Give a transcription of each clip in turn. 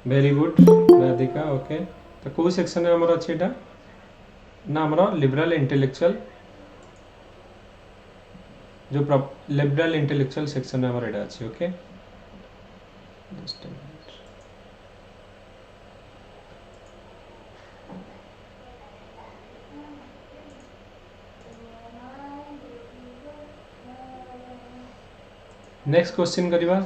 Very good Radhika. Okay, तो कौ section में हमर अछि एटा ना हमर लिबरल इंटेलेक्चुअल जो लिबरल इंटेलेक्चुअल सेक्शन में हमर एटा अछि। Okay, just a minute. Next question करवा।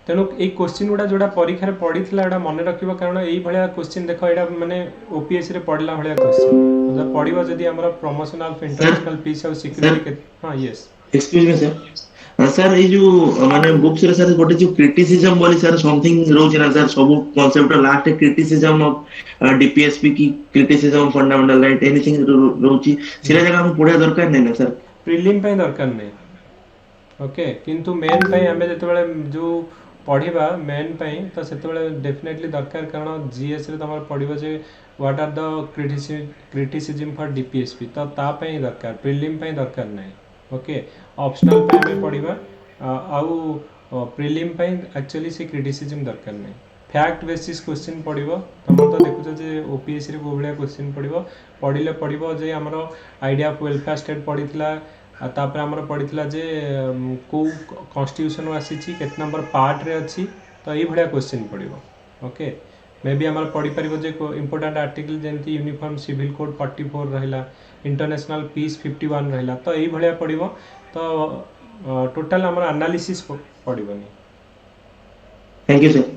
तेणु ये क्वेश्चन गुड़ा जोड़ा परीक्षा पड़ी था मन रखिब, कारण ये क्वेश्चन देख यहाँ माने ओपीएससी रे पढ़ला भाया क्वेश्चन मतलब पढ़िबा जदी हमर promotion of sir international peace और सर सिक्योरिटी के। हाँ yes. Excuse me sir. Sir ये जो माने बुक्स रे सर गोटे जो क्रिटिसिज्म बोली सर समथिंग रोज ना सर सब concept last criticism of DPSP की क्रिटिसिज्म फंडामेंटल राइट एनीथिंग रोची सिरा जगह हम पढ़िया दरकार नहीं ना सर। प्रिलिम पे दरकार नहीं। ओके, किंतु मेन पे आमे जतबेले जो पढ़िबा मेन पे तो सेतबेले डेफिनेटली दरकार, कारण जीएस रे तमर पढ़िबो जे what are the criticism for D P S P, तो ता पे ही दरकार, प्रिलिम पे दरकार नहीं। ओके, ऑप्शनल पे आमे पढ़िबा आउ प्रिलिम पे एक्चुअली से क्रिटिसिज्म दरकार नहीं। फैक्ट बेसिस क्वेश्चन पढ़िबो तुम तो देखुछ जे ओपीएससी रे को भलिया क्वेश्चन पढ़िबो पढ़िले पढ़िबो जे हमर आइडिया ऑफ वेलफेयर स्टेट पढ़िथिला तापर आमर पढ़िथिला जे को कॉन्स्टिट्यूशन आसी केते नंबर पार्ट रे अच्छी, तो ये भाया क्वेश्चन पढ़िबो। ओके, मे बी आमर पढ़ी पारिबो जे इंपोर्टेंट आर्टिकल जेंति यूनिफॉर्म सिविल कोड 44 रहिला, इंटरनेशनल पीस 51 रहिला, तो ये भाया पढ़िबो। तो टोटल आमर एनालिसिस पढ़िबोनी। Thank you sir.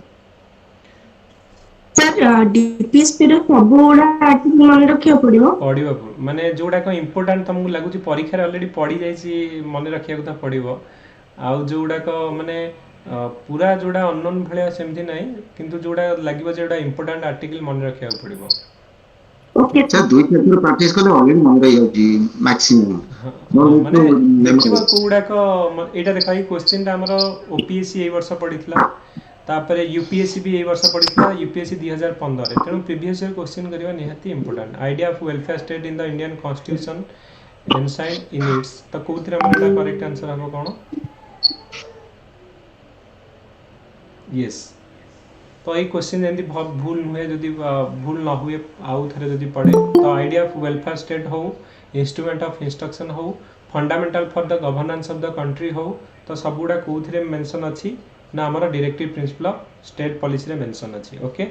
Sir D P S P रे सब गुड़ा आर्टिकल मन रखिया पड़िबो पढ़िबो माने जोडा को इंपोर्टेंट तुमको लागुच परीक्षा रे ऑलरेडी पढ़ी जाइछि मन रखिया को पढ़िबो। आउ जोडा को माने पूरा जोडा अननोन भलिया सेमती नाही, किंतु जोडा लागिबो जोडा इंपोर्टेंट आर्टिकल मन रखिया पड़िबो। ओके सर दुई थर प्रैक्टिस कले ऑलरेडी मन रही जाउची मैक्सिमम हाँ मोर हाँ, बुक माने देखिबा तो कोउडा को एटा देखा ई क्वेश्चन टा हमरो ओपीएससी ए वर्ष पढ़ितला, तापर यूपीएससी भी ए वर्ष पढ़ितला, यूपीएससी 2015 रे। तेणु प्रीवियस ईयर क्वेश्चन करबा निहाती important. Idea of welfare state in the Indian constitution enshrined in its, तो कोउथरे हमर एटा करेक्ट आंसर हबो कोन? यस। तो ये क्वेश्चन जमी भूल नुहे जदि भूल न हुए आउ थे जदि पढ़े तो आइडिया ऑफ वेलफेयर स्टेट हो, इंस्ट्रूमेंट ऑफ इंस्ट्रक्शन हो, fundamental for the governance of the country हो, तो सबुड़ा कौन मेंशन अच्छी ना आमर directive principle of state policy रे मेंशन अच्छी। ओके,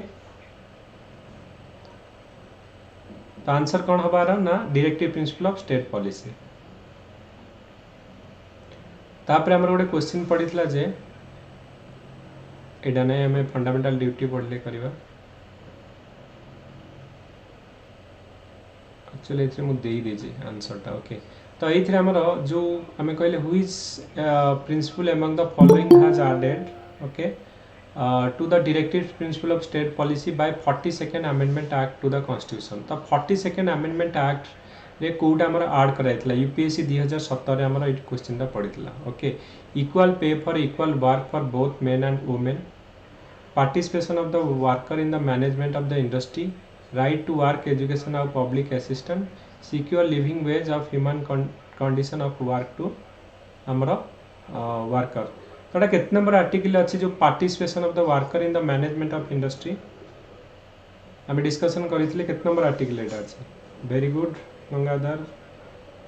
तो आंसर कौन हबार ना directive principle of state policy. तापर आमर गोटे क्वेश्चन पड़ीला जे एटा नहीं हमें फंडामेंटल ड्यूटी पढ़ले करवा एक्चुअली ये मुझे दे दीजिए आंसरटा। ओके, तो ये आमर जो आम कहले which principle among the following has added okay to the directive principle of state policy by 42nd amendment act to the constitution. तो 42nd अमेंडमेंट एक्ट रे कोटा आमर ऐड कराइतला यूपीएससी 2017 आमर ये क्वेश्चन पड़ीला। Okay, equal pay for equal work for both men and women, participation of the worker in the management of the industry, right to work, education of public assistant, secure living wage of human condition of work to हमरो worker. तो कितने number article अच्छी जो participation of the worker in the management of industry आम discussion करते कितने number article एटा अच्छी। Very good Gangadhar,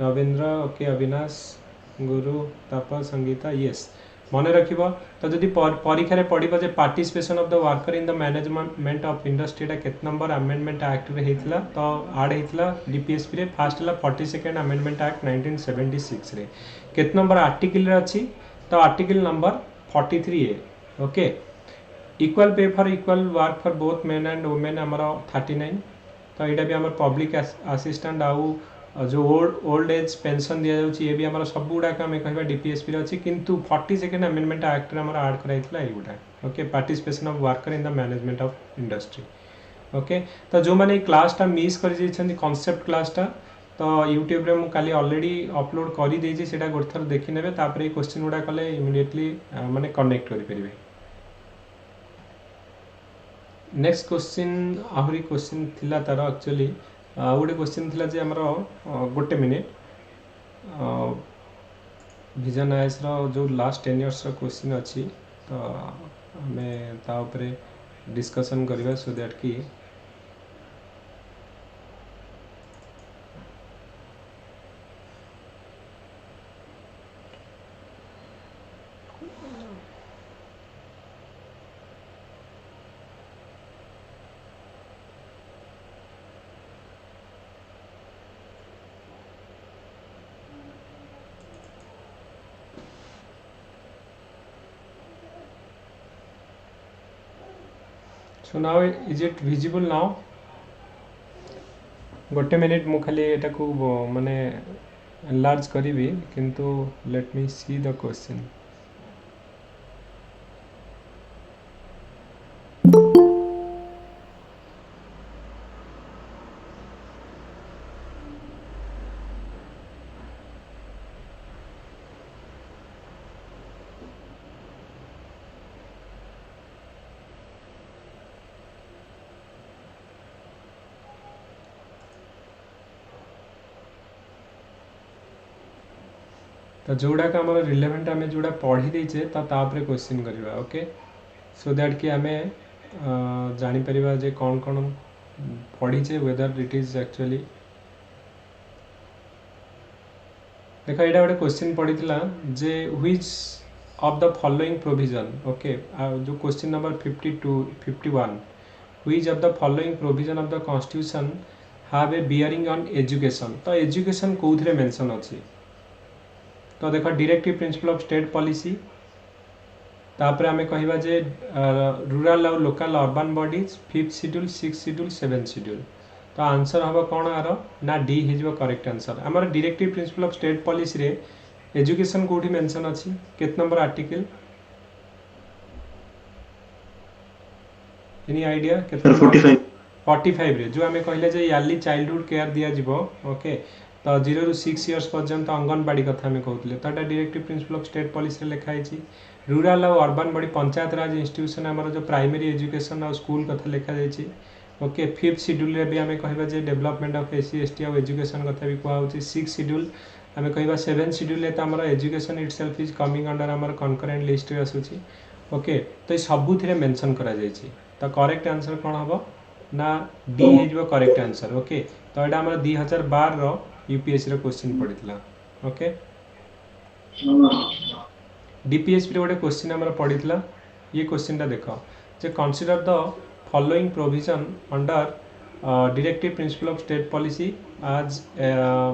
Ravindra, okay Avinash, गुरु, तापस, Sangeeta, yes मन रखिबो। तो जदि परीक्षा रे पढ़िबो जे participation of the worker in the management of industry टा केत नंबर अमेंडमेंट एक्ट रे हेतला, तो ऐड हेतला डीपीएसपी रे फर्स्ट ला 42nd अमेंडमेंट एक्ट 1976 रे। केत नंबर आर्टिकल रे अछि, तो article number 43 A. Okay, equal pay for equal work for both men and women हमरो 39। तो यहाँ भी आम पब्लिक असिस्टेंट आउ जो ओल्ड एज पेंशन दि जाऊँगी ये भी आम सब गुड़ाक आम कह डीपीएसपी अच्छी, किंतु 42nd अमेंडमेंट एक्ट में ऐड कराइला युटा। Okay, participation of worker in the management of industry. Okay, तो जो मैंने क्लासटा मिस कर कॉन्सेप्ट क्लासटा, तो यूट्यूब रे मुझे ऑलरेडी अपलोड कर देछि, सेटा गोटे थर देखि नेबे, तापर क्वेश्चन गुड़ा कले इमिडिएटली माने कनेक्ट करि परिबे। नेक्स्ट क्वेश्चन आहरी क्वेश्चन थिला तार एक्चुअली गोटे क्वेश्चन थिला जे हमरो गोटे मिनिट विजन आईएस रो जो लास्ट 10 इयर्स रो क्वेश्चन अछि, तो हमें ता ऊपर डिस्कशन करवा सो दैट कि so now is it visible now गोटे मिनिट मु खाली एटा को माने एनलार्ज करिवि किंतु let me see the question तो जोड़ा का हमर रिलेवेंट आमे जोड़ा पढ़ी देचे तापरे क्वेश्चन करबा ओके सो दैट कि आमे जानि परिबा जे कोन कोन पढ़ी छे वेदर इट इज एक्चुअली देखो एटा गोटे क्वेश्चन पढ़ीला जे which of the following provision okay जो question number 51 which of the following provision of the constitution have a bearing on education तो एजुकेशन कोथरे मेंशन अछि तो देखो directive principle of state policy तापर आमे कहिबा जे रूरल और local urban bodies 5th schedule 6th schedule 7th schedule तो आंसर हबो कोन आरो ना डी हिजबो करेक्ट आंसर हमर directive principle of state policy रे एजुकेशन कोठी मेंशन अछि केत नंबर आर्टिकल एनी आईडिया केत 45 रे जो आमे कहले जे यारली चाइल्डहुड केयर दिया जिवो ओके तो 0 ରୁ 6 इयर्स पर्यंत अंगनवाड़ी कथा में कहते तो directive principle of state policy लिखाई रूरल और अर्बन बॉडी पंचायत राज इंस्टीट्यूशन आमर जो प्राइमरी एजुकेशन और स्कूल कथा लिखा जाइए ओके 5th शेड्यूल रे भी आमे कहबा जे डेवलपमेंट ऑफ एससी एसटी और एजुकेशन कथा भी कहउछि 6th शेड्यूल आमे कहबा 7th शेड्यूल ले त हमर education itself is coming under हमर कनकरेंट लिस्ट रे आसुछि ओके तो सबु थिरे मेंशन करा जाइछि तो करेक्ट आंसर कोन हबो ना डी हेजबो करेक्ट आंसर ओके तो एटा हमर 2012 रो यूपीएससी रो क्वेश्चन पड़ितला ओके डीपीएससी रे गोटे क्वेश्चन हमर पड़ितला ये क्वेश्चन ता देखो जे consider the following provision under directive principle of state policy as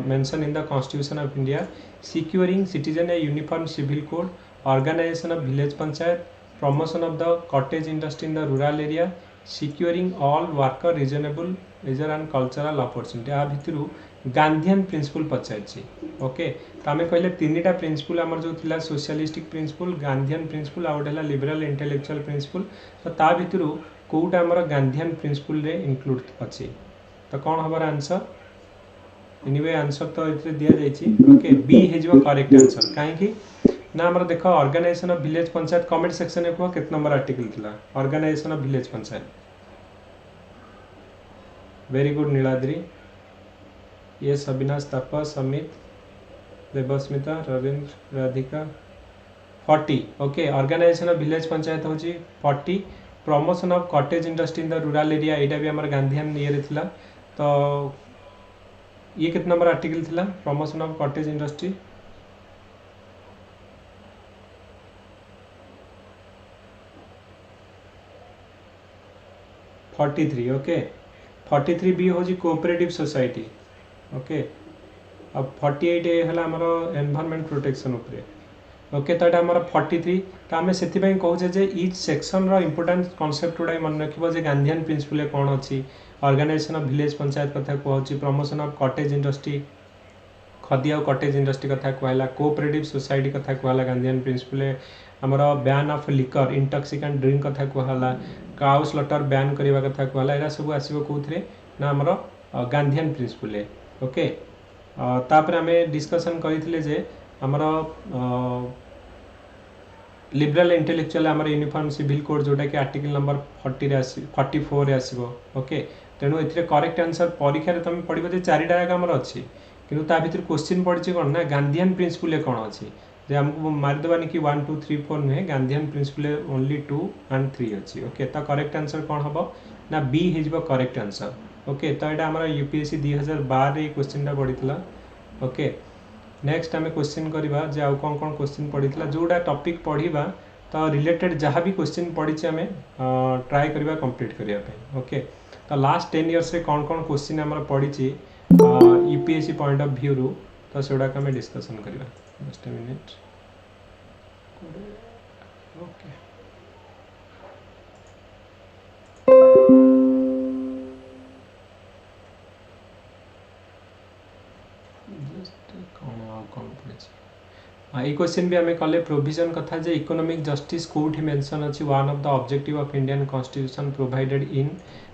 mentioned in the Constitution of India, securing citizen a uniform civil code, organization of village panchayat, promotion of the cottage industry in the rural area, securing all worker reasonable leisure and cultural opportunity. आ भितरु Gandhian principle पचारछि okay तो आमे कहले तीनटा principle हमर जो थिला सोशलिस्टिक प्रिंसिपल गांधीयन प्रिंसिपल आ ओडेला लिबरल इंटेलेक्चुअल प्रिंसिपल तो ता भितरु कोउटा हमर गांधीयन प्रिंसिपल रे इंक्लूड अछि तो कोन हमर आंसर एनीवे आंसर तो इथे दिया जाइछि ओके बी हेजबो करेक्ट आंसर काहे कि ना हमर देखो organization of village panchayat comment section में को कितना नंबर आर्टिकल थिला organization of village panchayat very good Niladri ये Avinash Tapas Amit Debasmita Rabindra Radhika 40 okay organization of village panchayat होची 40 promotion of cottage industry in the rural area एटा भी हमर गांधीयन ये रे थिला तो ये कितना नंबर आर्टिकल थिला promotion of cottage industry okay 43 B होजी कोऑपरेटिव सोसाइटी ओके अब 48 ए हला हमरो एनवायरनमेंट प्रोटेक्शन ऊपर ओके तो एटा हमरो 43 तो हमें सेति पई कहू जे ईच सेक्शन रो इंपोर्टेंट कांसेप्ट उडा मन रखिबो जे गांधीयन प्रिंसिपल कोन अछि ऑर्गेनाइजेशन ऑफ विलेज पंचायत कथा कहउछि प्रमोशन ऑफ कॉटेज इंडस्ट्री खदी और कॉटेज इंडस्ट्री कथा कहला कोऑपरेटिव सोसाइटी कथा कहला गांधीयन प्रिंसिपल हमरो ban of liquor intoxicant drink कथा कहला काउ स्लॉटर बैन करबा कथा कहला एरा सब आसीबो कोथरे ना हमरो गांधीयन प्रिंसिपल ओके तापर हमें डिस्कशन करिथिले जे हमरो लिबरल इंटेलेक्चुअल हमर यूनिफॉर्म सिविल कोड जोटा कि आर्टिकल नंबर 40 रे 44 रे आसीबो ओके तेनु एथिरे करेक्ट आंसर परीक्षा रे तमे पढिबो जे चारिटा जागा हमर अछि किंतु ता भितर क्वेश्चन पड़छि कोन ना गांधीयन प्रिंसिपल कोन अछि जे हमको मारिदेवानी कि 1 2 3 4 नुहे गांधीयन प्रिंसिपल ओनली 2 एंड 3 अच्छी ओके तो करेक्ट आंसर कौन हम ना बी हो करेक्ट आंसर ओके तो यहाँ आम यूपीएससी 2012 ये क्वेश्चन पड़ा ओके नेक्स्ट आम क्वेश्चन करवा जे आउ कौन कौन क्वेश्चन पड़ा जोटा टॉपिक पढ़ा तो रिलेटेड जहाँ भी क्वेश्चन पड़ी आम ट्राए करवा कंप्लीट करने ओके तो लास्ट 10 इयर्स रे कौन कौन क्वेश्चन आम पड़ी यूपीएससी पॉइंट ऑफ व्यू रू तो से गुड़ाक आम डिस्कसन करवा जस्ट ए मिनिट ओके ये क्वेश्चन भी आम कले प्रोविजन कथा जे इकोनॉमिक जस्टिस कोठी मेंशन अछि one of the objective of Indian constitution provided in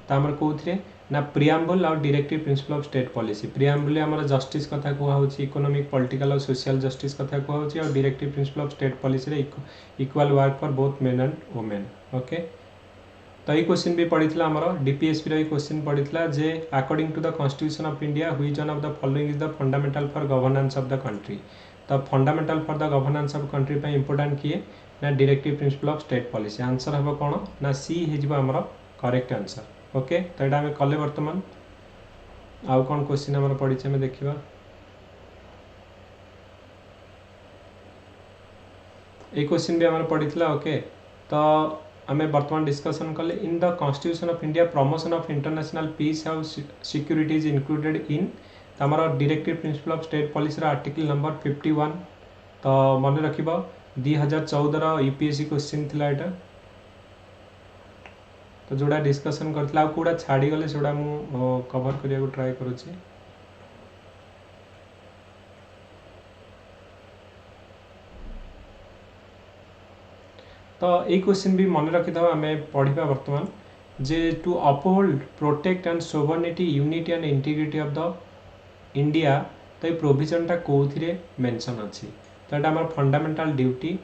तामर कोथरे ना प्रिएम्बल और directive principle of state policy preamble हमर जस्टिस कथा को होछि इकोनॉमिक पॉलिटिकल और सोशल जस्टिस कथा को होछि और directive principle of state policy रे equal work for both men and women okay तो ये क्वेश्चन भी पड़ीला हमर डीपीएसपी रो क्वेश्चन पड़ीला जे according to the constitution of India which one of the following is the fundamental for governance of the country तो fundamental for the governance of country पे इंपोर्टेंट किए ना directive principle of state policy answer हम कौन ना सी हो हमर correct answer okay तो यहाँ आम कले बर्तमान आउ कौन क्वेश्चन आम पड़ी आम देखा ये क्वेश्चन भी आम पड़ा ओके तो आम बर्तमान डिस्कसन कले in the constitution of India promotion of international peace और सिक्यूरिटी इज इंक्लूडेड इन आमर directive principle of state policy article number 51 तो मन रख 2014 यूपीएससी क्वेश्चन थिला एटा तो जोड़ा डिस्कसन करथिला कोडा छाड़ी गले सेडा मु कवर करिया को ट्राई करूची तो ये क्वेश्चन भी मन रखी था आम पढ़ा बर्तमान जे to uphold protect and sovereignty unity and integrity of the India तो ये प्रोविजनटा कौन मेंशन अच्छी तो यहाँ आम फंडामेंटल ड्यूटी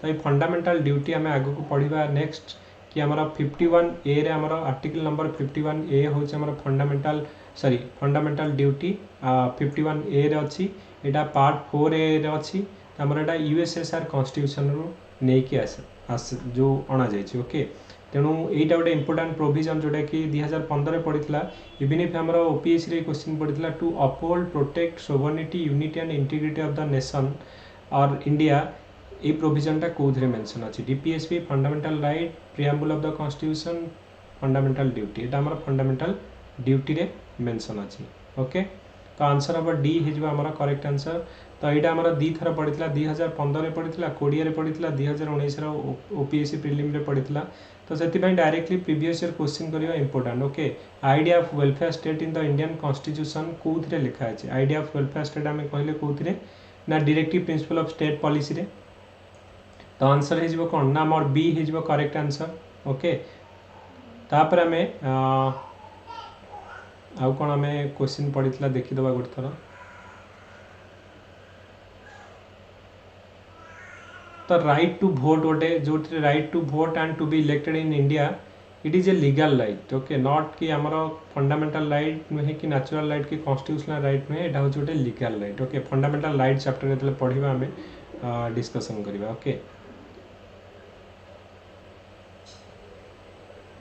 तो ये फंडामेंटल ड्यूटी आम आग को पढ़ा नेक्स्ट कि आमर 51 ए रे आमर आर्टिकल नंबर 51 ए हूँ आमर फंडामेंटल ड्यूटी 51 ए रे अच्छी यहाँ पार्ट 4 ए रे अच्छी आमर यहाँ यूएसएसआर कॉन्स्टिट्यूशन रू नहीं आस जो अणा जाइए ओके तेणु यहाँ गोटे इंपोर्टाट प्रोविजन जोटा कि 2015 पड़ा इवन इफ आमर ओपीएससी रे क्वेश्चन पड़ा to uphold protect sovereignty unity and integrity of the nation और इंडिया ये प्रोविजनटा कौन मेंशन अच्छी DPSP fundamental right preamble of the constitution fundamental duty यहाँ आमर फंडामेंटल ड्यूटी रे मेंशन अच्छी ओके तो आंसर हम डी हो आमर करेक्ट आंसर तो यहाँ आमर दी थर पड़ा 2015 पड़ा 20 पड़ा 2019 ओपीएससी प्रिलिम रे पड़ा तो से डायरेक्टली प्रीवियस ईयर क्वेश्चन करवा important okay idea of welfare state in the Indian constitution कौन लिखा है आइडिया ऑफ वेलफेयर स्टेट आम कहले कौन ना directive principle of state policy रे तो आंसर हो कौन ना मोर बी हो करेक्ट आंसर ओके तापर आम आउ कौन आम क्वेश्चन पड़ा देखीदे गोटे थर तो राइट टू भोट गोटे जो right to vote and to be elected in India it is a legal right okay not कि आमर फंडामेंटल राइट नुहे कि नेचुरल राइट कि कॉन्स्टिट्यूशनल राइट नुहे यहाँ हूँ गोटे legal right okay fundamental right chapter जो पढ़ा आम डिस्कसन करवा ओके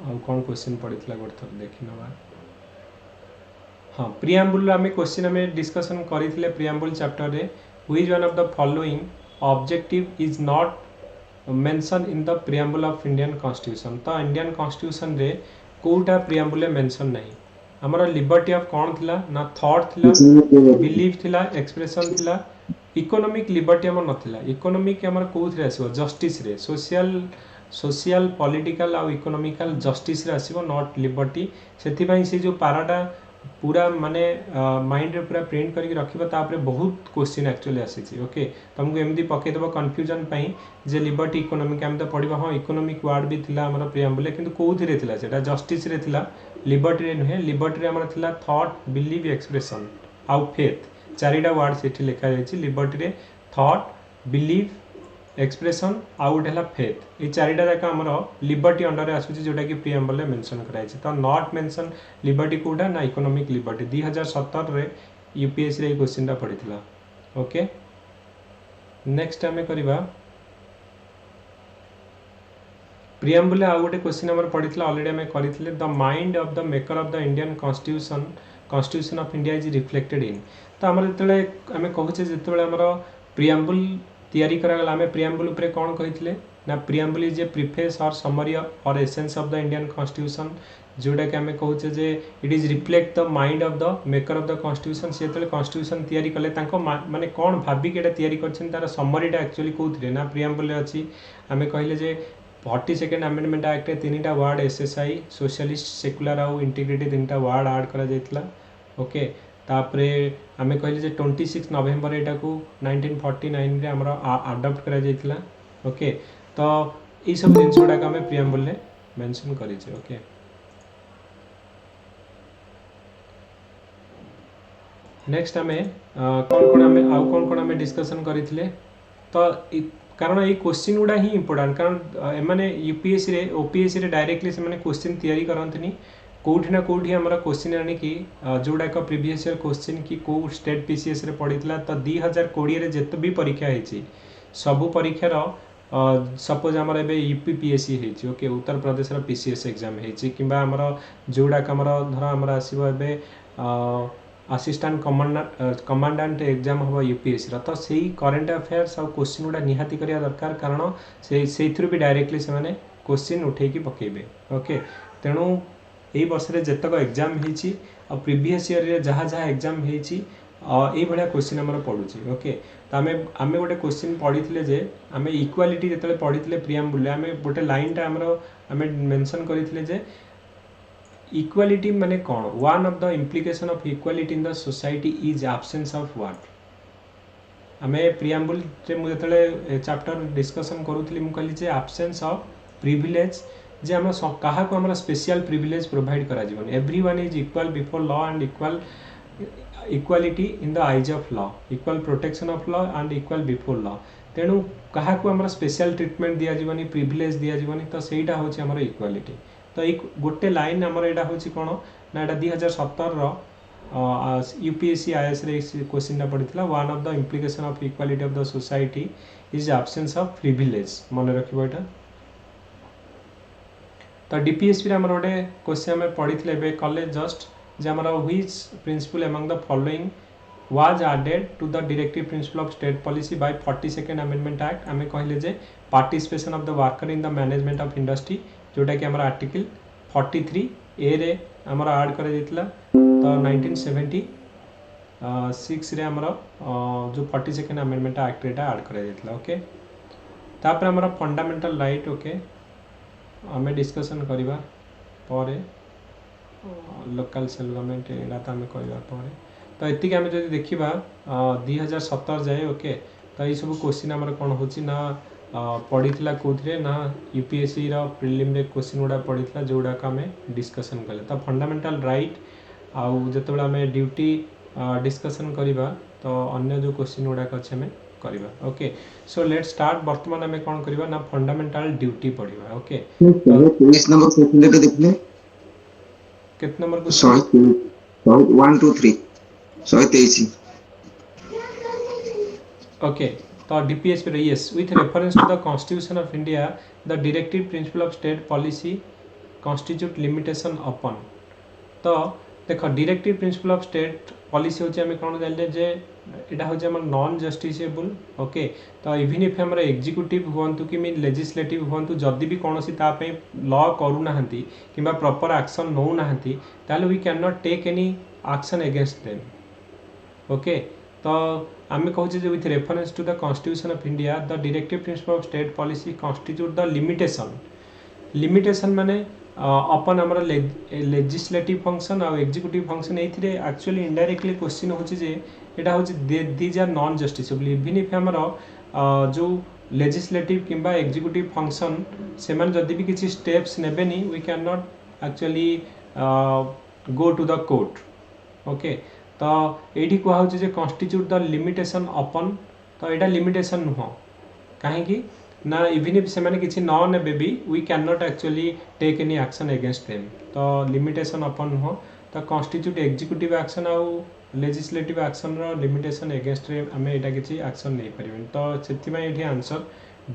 आउ कौन क्वेश्चन पड़ा गोटे थर देखी ना हाँ प्रिएम्बल आम क्वेश्चन आम डिस्कसन करते प्रिएम्बल चैप्टर रे which one of the following objective is not mention in the preamble of Indian constitution तो इंडियन कॉन्स्टिट्यूशन रे कोटा प्रिएम्बल मेंशन नहीं हमर लिबर्टी ऑफ कौन थिला ना थॉट थिला बिलीफ थिला एक्सप्रेशन थिला इकोनॉमिक लिबर्टी हमर नथिला इकोनॉमिक हमर कोथरे आसीबो जस्टिस रे सोशल पॉलिटिकल और इकोनॉमिकल जस्टिस रे आसीबो नॉट लिबर्टी सेथि पई से जो पाराटा पूरा माने माइंड रे पूरा प्रिंट करके रखिबा तापरे बहुत क्वेश्चन एक्चुअली आसी ओके तुमको एमदी पकई देबो कंफ्यूजन पई जे लिबर्टी इकोनॉमिक हम तो पढ़िबा हां इकोनॉमिक वर्ड भी थिला हमर प्रिएम्बल किंतु कोउथिरे थिला सेटा जस्टिस रे थिला लिबर्टी रे नुहे लिबर्टी रे हमर थिला थॉट बिलीव एक्सप्रेशन आउ फेथ चारिटा वर्ड सेठी लिखा जायछि लिबर्टी रे थॉट बिलीव एक्सप्रेशन आउ गोटे है फेथ ये चारिटा जाक आमर लिबर्टी अंडर आसूँ जोटा कि प्रिएम्बल में मेंशन कराई तो नॉट मेंशन लिबर्टी कोटा ना इकोनॉमिक लिबर्टी 2017 रे यूपीएससी रे क्वेश्चन पड़ा ओके नेक्स्ट आम करवा प्रियम्बल आउ गोटे क्वेश्चन आम पढ़ी अलरेडी आम करते the mind of the maker of the Indian constitution of India is reflected in. तो आम जो आम कहूचे जो आम प्रियम्बल तैयारी करागला आम प्रियम्बल उपरे कौन कही ना प्रियम्बल इज ए प्रिफेस और समरी और essence of the Indian constitution जोटा कि आम कहूचे जे it is reflect the mind of the maker of the constitution सी जो कॉन्स्टिट्यूशन तैयारी कले माने कौन भाविक एटा तैयारी करछन तार समरीटा एक्चुअली कोउथरे ना प्रियम्बल अछि आम कहले जे 42nd अमेंडमेंट एक्ट तीनटा वार्ड एसएसआई सोशलिस्ट सेकुलर आउ इंटीग्रेटेड तीनटा वार्ड ऐड करा जायतला ओके तापरे आमे कहले जे 26 नवेम्बर एटा को 1949 रे हमरा अडॉप्ट करा जायतला ओके तो ई सब जिंस गुडा का हमें प्रियम्बल ने मेंशन करी छै ओके नेक्स्ट आमे कौन कोन आमे डिस्कशन करितले तो कारण ये क्वेश्चन गुड़ा ही इंपोर्टेंट कारण एमाने यूपीएससी रे ओपीएससी रे डायरेक्टली से माने क्वेश्चन तैयारी करंतनी कोठी ना कोठी हमरा क्वेश्चन आनी कि जोड़ा का प्रीवियस ईयर क्वेश्चन कि को स्टेट पीसीएस रे पड़ीतला तो 2020 रे जत भी परीक्षा हेची सब परीक्षा रो सपोज हमर एबे यूपीपीएससी हेची ओके उत्तर प्रदेश रो पीसीएस एग्जाम हेची किबा हमर जोड़ा का हमर धर हमर आसीबो एबे असिस्टेंट कमांडेंट एग्जाम हम यूपीएससी रो तो सही करेन्ट अफेयर्स और क्वेश्चन गुड़ा निहाती करिया दरकार कारण से थ्रू भी डायरेक्टली से माने क्वेश्चन उठे की पकेबे ओके तेणु एई वर्ष रे जतक एग्जाम हेची और प्रीवियस ईयर रे जहाँ जहाँ एग्जाम हेची एई भलिया क्वेश्चन हमर पडुची ओके तो आमे गोटे क्वेश्चन पढ़ीथिले जे आमे इक्वालिटी जतले पढ़ीथिले प्रियम्बल आमे गोटे लाइनटा हमर आमे मेंशन करिथिले जे इक्वालिटी माने कौन one of the implication of equality in the society is absence of what आमे प्रियम्बल रे मु जतले चैप्टर डिस्कशन करूथली मु कहली जे एब्सेंस ऑफ प्रिविलेज जे हम कहा को हमरा स्पेशल प्रिविलेज प्रोवाइड करा जीवन everyone is equal before law and equality in the eyes of law equal protection of law and equal before law तेणु कहा को हमरा स्पेशल ट्रीटमेंट दिया जीवनी प्रिविलेज दिया जीवनी तो सेटा होची हमरा इक्वालिटी तो एक गोटे लाइन आमर एटा होची कोन ना एटा 2017 रो यूपीएससी आईएएस रे क्वेश्चन पड़ितला one of the implication of equality of the society is absence of privilege मन रखिबो एटा तो डीपीएससी रे हमर गोटे क्वेश्चन हम पढ़ितले बे कॉलेज जस्ट जे हमर which principle among the following was added to the directive principle of state policy by 42nd amendment act आमे कहले जे participation of the worker in the management of industry जोटा कि हमारा आर्टिकल 43 ए रे हमारा ऐड कर दितला तो 1976 रे हमारा जो 42nd अमेंडमेंट एक्ट रेटा ऐड कर दितला ओके तापर हमारा फंडामेंटल राइट ओके हमें डिस्कशन करिबा परे लोकल सेल गवर्नमेंट एडा त हमें करिबा परे तो एतिक आम जो देखा 2017 जाए ओके तो ये सब क्वेश्चन आम कौन होना पढ़ी कौन ना यूपीएससी प्रिलिम रे क्वेश्चन गुड़ा पढ़ी जोड़ा आम डिस्कसन कले तो फंडामेंटल राइट आउ जो आम ड्यूटी डिस्कसन करवा तो अन्य जो क्वेश्चन गुड़ाक अच्छे आम करवा ओके सो लेट स्टार्ट बर्तमान आम कौन करवा ना फंडामेंटल ड्यूटी पढ़ा ओके केत नंबर क्वेश्चन 1 2 3 123 okay तो DPSP yes with reference to the constitution of India the directive principle of state policy constitute limitation upon तो देखो directive principle of state policy होची हमें कोन जानले जे एटा होची हमर नॉन जस्टिसेबल ओके तो इवन इफ हमर एग्जीक्यूटिव होंतु कि मीन लेजिस्लेटिव होंतु जदी भी कोनोसी ता पे लॉ करू नाहंती किबा प्रॉपर एक्शन नौ नाहंती ताले we can not take any action against them okay तो आम कहूँ with reference to the constitution of India the directive principle of state policy constitute the limitation माने अपन आमर लेजिस्लेटिव फंक्शन और एग्जीक्यूटिव फंक्शन ये एक्चुअली इनडायरेक्टली क्वेश्चन होची जे एटा होची these are non justiciable even if आमर जो लेजिस्लेटिव किंबा एग्जीक्यूटिव फंक्शन से माने जदी भी किसी स्टेप्स नेबेनी we can not actually go to the court okay तो ये कहूँ जे कॉन्स्टिट्यूट द लिमिटेशन अपन तो यहाँ लिमिटेशन नुह कहीं ना इवन इफ से किसी न ने भी we can not actually take any action against them तो लिमिटेशन अपन नुह तो कॉन्स्टिट्यूट एग्जीक्यूटिव एक्शन आउ लेजिस्लेटिव एक्शन रो लिमिटेशन एगेंस्ट रे आमे एटा किछि एक्शन नै परिबन तो सेति मै एठी आंसर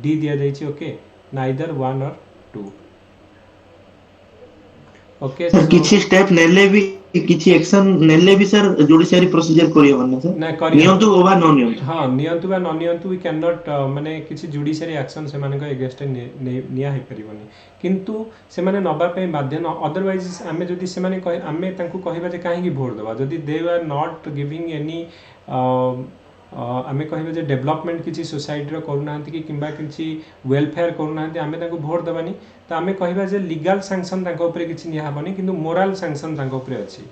डी दिया जाइछि ओके नाइदर 1 और 2 ओके सर सो किछि स्टेप नेले भी किछि एक्शन नेले भी सर जुडिशियरी प्रोसीजर करियो ना सर ना करियो नियंतु ओवा न नियंतु हाँ नियंतु बा न नियंतु वी कैन नॉट माने किछि जुडिशियरी एक्शन से माने एगेंस्ट निया हे परिबनी किंतु से माने नबा पे बाध्य न अदरवाइज आमे जदी से माने कहि आमे तांकू कहिबा जे काहे की वोट देबा जदी they are not giving any आमे कहिबा जे डेवलपमेंट किछि सोसाइटी रो करू नाहंती कि किंबा किछि वेलफेयर करू नाहंती आमे तांकू वोट देबानी त आमे कहिबा जे लीगल सैंक्शन तांको ऊपर किछि निया हबनी किंतु मोरल सैंक्शन तांको ऊपर अछि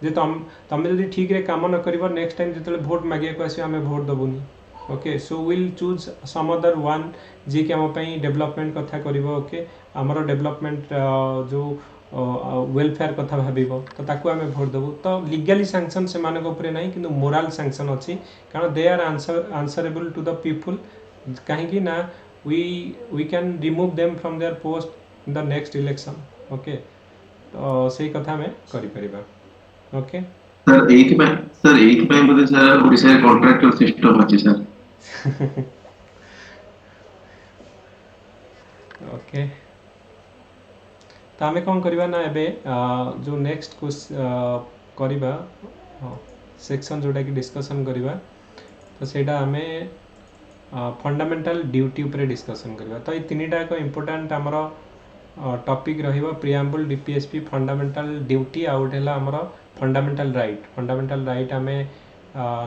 जे तमे जदी ठीक रे काम न करिवो नेक्स्ट टाइम जतले वोट मागिया को आसी आमे वोट दबुनी okay so will choose some other one जे कि हम पई डेवलपमेंट कथा करिवो ओके हमरो डेवलपमेंट जो वेलफेयर कथा भाबिबो तो ताकू आमे वोट दबु तो लीगली सैंक्शन से माने को ऊपर नाही किंतु मोरल सैंक्शन अछि कारण they are answerable to the people काहे कि ना we can remove them from their post in the next election okay तो सेही कथा में करि परिबा ओके सर एइथ पे बोले सर ओडिसा कॉन्ट्रैक्टर सिस्टम अछि सर ओके तो आमे कोन करबा ना एबे जो नेक्स्ट करबा सेक्शन जोटा कि डिस्कशन करबा तो सेटा आमे फंडामेंटल ड्यूटी ऊपर डिस्कशन करबा तो ये तीनटा एक इंपोर्टेंट हमरो टॉपिक रहिबो preamble DPSP fundamental duty out हैला हमरो फंडामेंटल राइट आमे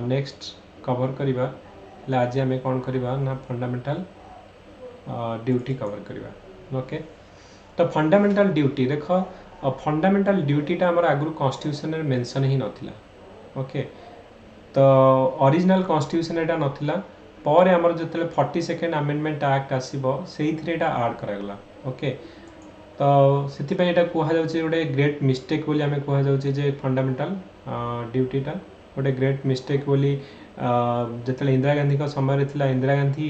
नेक्स्ट कवर करबा ला आज आमे कोन करबा ना फंडामेंटल ड्यूटी कवर करबा ओके तो फंडामेंटल ड्यूटी देखो फंडामेंटल ड्यूटीटा हमर आगु कॉन्स्टिट्यूशन रे मेंशन ही नथिला ओके तो ओरिजिनल कॉन्स्टिट्यूशन एटा नथिला पर हमर जतले 42nd अमेंडमेंट एक्ट आसीबो सेइथरे एटा ऐड करागला ओके तो सेति पय एटा कोहा जाउची गोटे ग्रेट मिस्टेक बोली हमें कोहा जाउची जे फंडामेंटल ड्यूटीटा गोटे ग्रेट मिस्टेक बोली जतले इंदिरा गांधी का समय थिला Indira Gandhi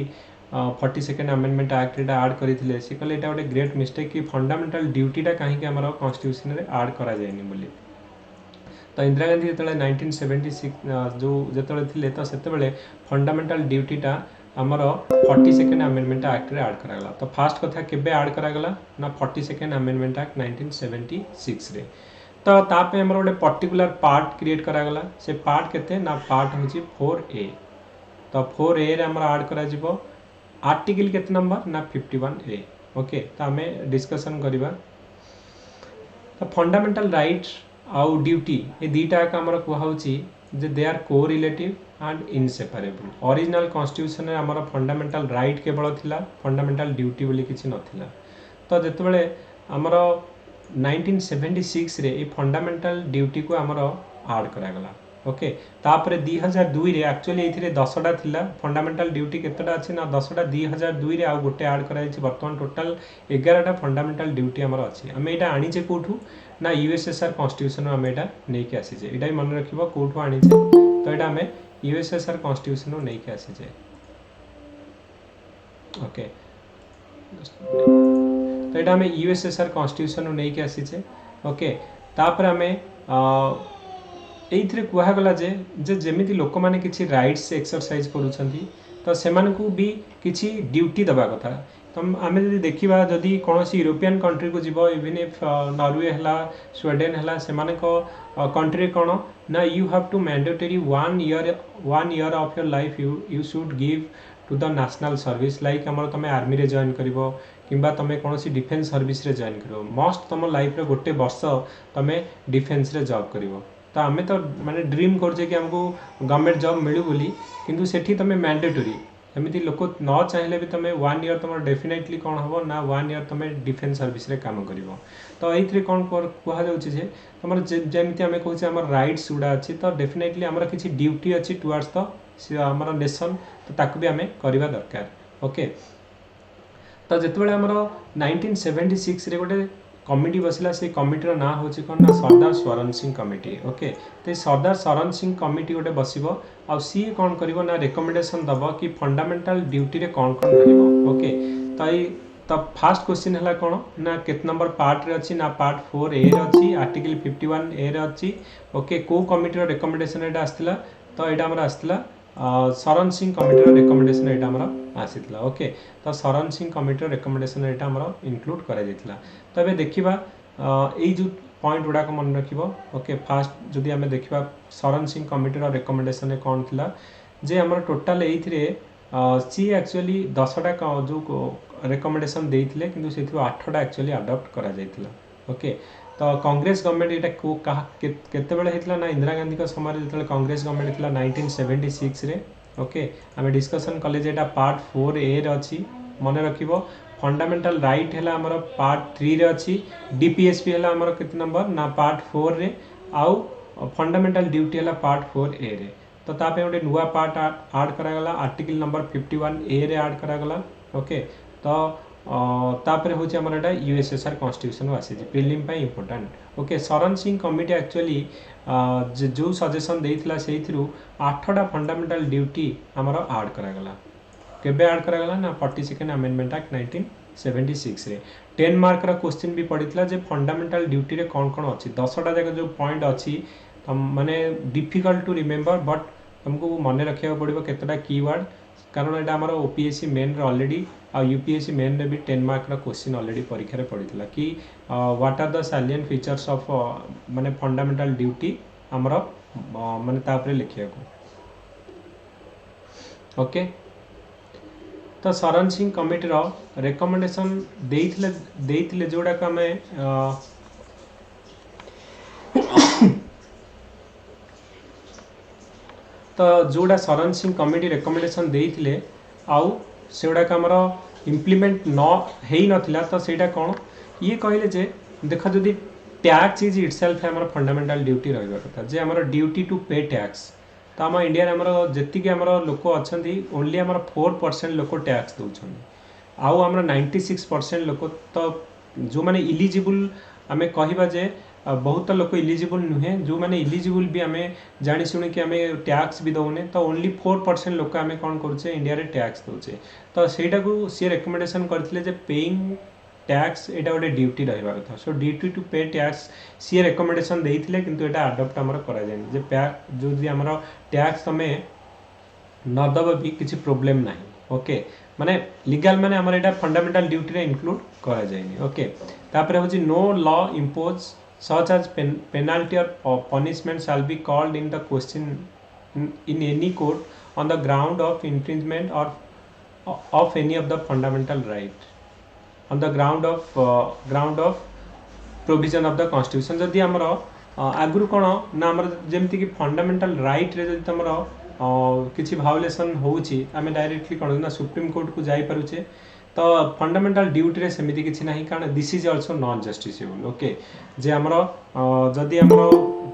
42nd amendment act एटा ऐड करिथिले से कहले एटा गोटे ग्रेट मिस्टेक कि फंडामेंटल ड्यूटीटा काहे कि हमर कॉन्स्टिट्यूशन रे ऐड करा जायनी बोली तो इंदिरा गांधी जतले 1976 जो जतले थिले तो सेते बेले फंडामेंटल ड्यूटीटा हमर 42nd अमेंडमेंट एक्ट रे ऐड करागला तो फास्ट कथा केबे ऐड करागला ना 42nd अमेंडमेंट एक्ट 1976 रे तो तापे हमर गोटे पर्टिकुलर पार्ट क्रिएट करागला से पार्ट केते ना पार्ट होची 4A तो 4A रे हमर ऐड करा जिवो आर्टिकल केते नंबर ना 51A ओके तो हमें डिस्कशन करिबा तो फंडामेंटल राइट्स आउ ड्यूटी ये दीटा का हमर कोहा होची जे they are correlative and inseparable original constitution रे हमर फंडामेंटल राइट केवल थिला फंडामेंटल ड्यूटी बोली किछि नथिला तो जते बेले हमर 1976 रे ए फंडामेंटल ड्यूटी को हमर ऐड करा गला ओके तापरे 2002 रे एक्चुअली एथिरे 10टा थिला फंडामेंटल ड्यूटी केतटा अछि ना 10टा 2002 रे आ गोटे ऐड करा छि वर्तमान टोटल 11टा फंडामेंटल ड्यूटी हमर अछि हम एटा आनी जे कोठू ना यूएसएसआर कॉन्स्टिट्यूशन हम एटा नै के आसी जे एटा मन रखिबो कोठू आनी जे तो एटा हमें यूएसएसआर कॉन्स्टिट्यूशन नै के आसी जे ओके तो एटा हमें यूएसएसआर कॉन्स्टिट्यूशन नै के आसी जे ओके तापर हमें एइथरे कुहा गला जे जेमिति लोक माने किछि राइट्स एक्सरसाइज करूछंती तो सेमान को भी किछि ड्यूटी दबा कथा तो आमे जदि देखिबा जदि कोनोसी यूरोपियन कंट्री को जीवो इवन इफ नॉर्वे हला स्वीडन हला सेमान को कंट्री कोन ना you have to mandatory 1 year of your life you should give to the national service like हमर तमे आर्मी रे जॉइन करबो किंबा तमे कोनोसी डिफेंस सर्विस रे जॉइन करबो मस्ट तम लाइफ रे गोटे वर्ष तमे डिफेंस रे जॉब करबो तो आमे तो माने ड्रीम करजे कि हमको गवर्नमेंट जॉब मिलू बोली किंतु सेठी तमे मैंडेटरी एमिति लोक न चाहिले भी तमे 1 ईयर तमर डेफिनेटली कोन हबो ना 1 ईयर तमे डिफेंस सर्विस रे काम करिवो तो एइथरे कोन कुहा जाउछि जे तमर जेमिति हमें कहउछि हमर राइट्स उडा अछि तो डेफिनेटली हमर किछि ड्यूटी अछि टुवर्ड्स द हमर नेशन तो ताकू भी हमें करबा दरकार ओके तो जेतबेले हमर 1976 रे गोटे कमिटी बसला से कमिटीर ना होची कोन ना सरदार स्वरण सिंह कमिटी ओके ते सरदार स्वरण सिंह कमिटी गोटे बसिबो आ सी कोन करिवो ना रिकमेंडेशन दबो कि फंडामेंटल ड्यूटी रे कोन कोन रहिबो ओके तो तो फास्ट क्वेश्चन है कौन ना केत नंबर पार्ट रे अच्छी ना पार्ट 4 ए रे अच्छी आर्टिकल 51 ए रे अच्छी ओके को कमिटी रिकमेंडेशन एटा आस्तिला तो एटा हमर आस्तिला शरण सिंह कमिटी रिकमेंडेशन एटा हमर आसीतला ओके तो शरण सिंह कमिटी रिकमेंडेशन एटा हमर इंक्लूड करा जायतिला तो एबे देखिबा एई जो पॉइंट गुड़ा को मन रखिबो ओके फास्ट जदि हमें देखिबा शरण सिंह कमिटी रिकमेंडेशन कौन थिला जे हमर टोटल एइथरे सी एक्चुअली 10टा जो रिकमेंडेशन देइथिले किंतु सेथिरो 8टा एक्चुअली अडॉप्ट करा जायतिला ओके तो कांग्रेस गवर्नमेंट एटा को कहा केते बेले हेतला ना इंदिरा गांधी का समय रे जतले कांग्रेस गवर्नमेंट थिला 1976 रे ओके हमें डिस्कशन कले जेटा पार्ट 4 ए रे अछि मने रखिबो फंडामेंटल राइट हैला हमर पार्ट 3 रे अछि डीपीएसपी हैला हमर केते नंबर ना पार्ट 4 रे आउ फंडामेंटल ड्यूटी हैला पार्ट 4 ए रे तो तापे गोटे नुआ पार्ट ऐड करा गला आर्टिकल नंबर 51 ए रे ऐड करा गला ओके तो तापरे होची हमर एटा यूएसएसआर कॉन्स्टिट्यूशन आसी प्रीलिम पे इंपोर्टेंट ओके शरण सिंह कमिटी एक्चुअली जो सजेशन देइथिला सेइथिरु 8टा फंडामेंटल ड्यूटी हमर ऐड करा गला केबे ऐड करा गला ना 42nd अमेंडमेंट एक्ट 1976 रे 10 मार्क रा क्वेश्चन भी पडितला जे फंडामेंटल ड्यूटी रे कोन कोन अछि 10टा जगह जो पॉइंट अछि माने डिफिकल्ट टू रिमेंबर बट तुमको मन रखिया पड़ो केतटा कीवर्ड कारण एटा हमर ओपीएससी मेन रे ऑलरेडी आ यूपीएससी मेन रे भी 10 मार्क रा क्वेश्चन ऑलरेडी परीक्षा रे पड़ितला कि what are the salient features of माने फंडामेंटल ड्यूटी हमर माने तापरे लिखिया को ओके तो शरण सिंह कमिटी रो रिकमेंडेशन देइथिले जोडा का हमें तो जोड़ा शरण सिंह कमिटी रिकमेंडेशन देइथिले आउ सेउडा का हमर इम्प्लीमेंट न हेई नथिला तो सेटा कोन ये कहले जे देखा जदि टैक्स इज इटसेल्फ हमर फंडामेंटल ड्यूटी रहबा कथा जे हमर ड्यूटी टू पे टैक्स तो हम इंडिया रे हमर जति के हमर लोक अछंती ओनली हमर 4% लोक टैक्स दउछन आउ हमर 96% लोक तो जो माने इलिजिबल हमें कहबा जे बहुत लोक इलिजिबल नुहे जो माने इलिजिबल भी हमें जानी सुनी कि हमें टैक्स भी दौने तो ओनली 4% लोक हमें कौन करुचे इंडिया रे टैक्स दउचे तो सेटा को सी रिकमेंडेशन करथिले जे पेइंग टैक्स एटा गोटे ड्यूटी रहबा कथा सो ड्यूटी टू पे टैक्स सी रिकमेंडेशन देइथिले किंतु एटा अडॉप्ट हमर करा जाय जे जो भी हमर टैक्स हमें न दब भी किसी प्रॉब्लम नहीं ओके माने लीगल माने हमर एटा फंडामेंटल ड्यूटी रे इंक्लूड करा जायनी ओके तापरे होची no law impose such as penalty or punishment shall be called in the question in any court on the ground of infringement or of any of the fundamental right on the ground of provision of the constitution जदि हमर आगुरु कोन ना हमर जेमति कि fundamental right रे जदि हमर किछि violation होउची हमें डायरेक्टली कोन ना सुप्रीम कोर्ट को जाई पारुचे तो फंडामेंटल ड्यूटी रे सेमिति किछि नाही कारण this is also non justiciable okay जे हमरो जदि हमरो